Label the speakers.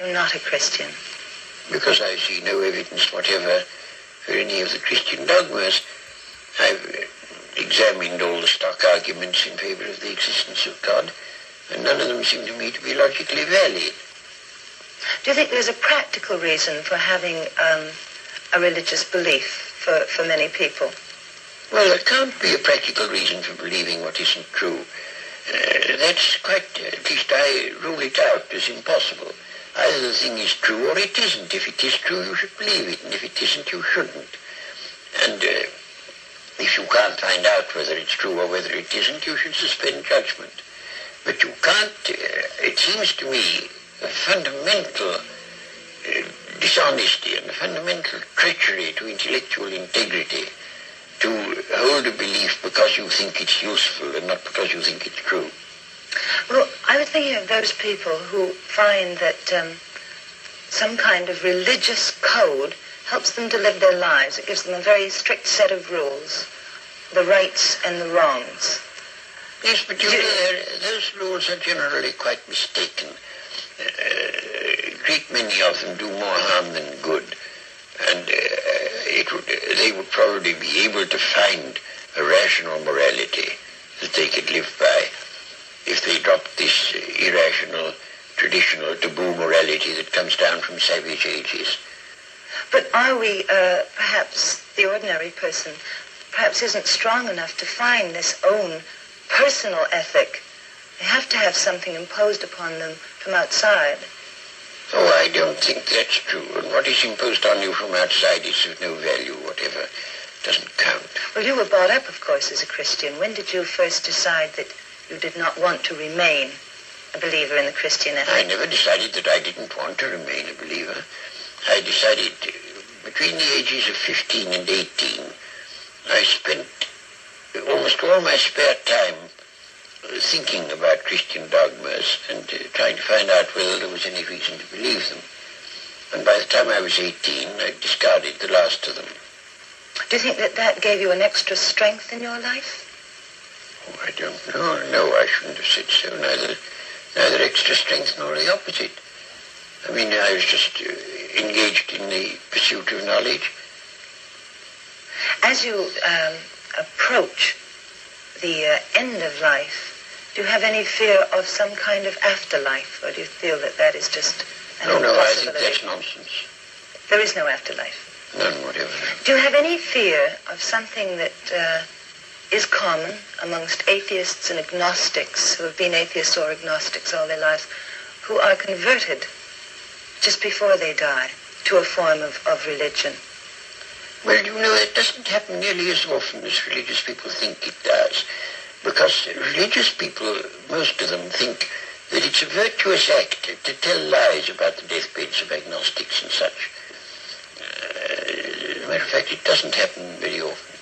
Speaker 1: you're not a Christian?
Speaker 2: Because I see no evidence whatever for any of the Christian dogmas. I've examined all the stock arguments in favor of the existence of God, and none of them seem to me to be logically valid.
Speaker 1: Do you think there's a practical reason for having a religious belief for many people?
Speaker 2: Well, there can't be a practical reason for believing what isn't true. That's quite, at least I rule it out as impossible. Either the thing is true or it isn't. If it is true, you should believe it, and if it isn't, you shouldn't. And if you can't find out whether it's true or whether it isn't, you should suspend judgment. But you can't, it seems to me, a fundamental dishonesty and a fundamental treachery to intellectual integrity to hold a belief because you think it's useful and not because you think it's true.
Speaker 1: Well, I was thinking of those people who find that some kind of religious code helps them to live their lives. It gives them a very strict set of rules, the rights and the wrongs.
Speaker 2: Yes, but those rules are generally quite mistaken. A great many of them do more harm than good. And they would probably be able to find a rational morality that they could live by if they dropped this irrational, traditional, taboo morality that comes down from savage ages.
Speaker 1: But are we, perhaps the ordinary person, perhaps isn't strong enough to find this own personal ethic? They have to have something imposed upon them from outside.
Speaker 2: Oh, I don't think that's true. And what is imposed on you from outside is of no value whatever. It doesn't count.
Speaker 1: Well, you were brought up, of course, as a Christian. When did you first decide that you did not want to remain a believer in the Christian ethic?
Speaker 2: I never decided that I didn't want to remain a believer. I decided between the ages of 15 and 18, I spent almost all my spare time thinking about Christian dogmas and trying to find out whether there was any reason to believe them. And by the time I was 18, I discarded the last of them.
Speaker 1: Do you think that that gave you an extra strength in your life?
Speaker 2: Oh, I don't know. No, I shouldn't have said so. Neither extra strength nor the opposite. I mean, I was just engaged in the pursuit of knowledge.
Speaker 1: As you approach the end of life, do you have any fear of some kind of afterlife, or do you feel that that is just an impossibility?
Speaker 2: No, I think that's nonsense.
Speaker 1: There is no afterlife?
Speaker 2: None whatever.
Speaker 1: Do you have any fear of something that is common amongst atheists and agnostics, who have been atheists or agnostics all their lives, who are converted just before they die to a form of religion?
Speaker 2: Well, you know, it doesn't happen nearly as often as religious people think it does. Because religious people, most of them, think that it's a virtuous act to tell lies about the deathbeds of agnostics and such. As a matter of fact, it doesn't happen very often.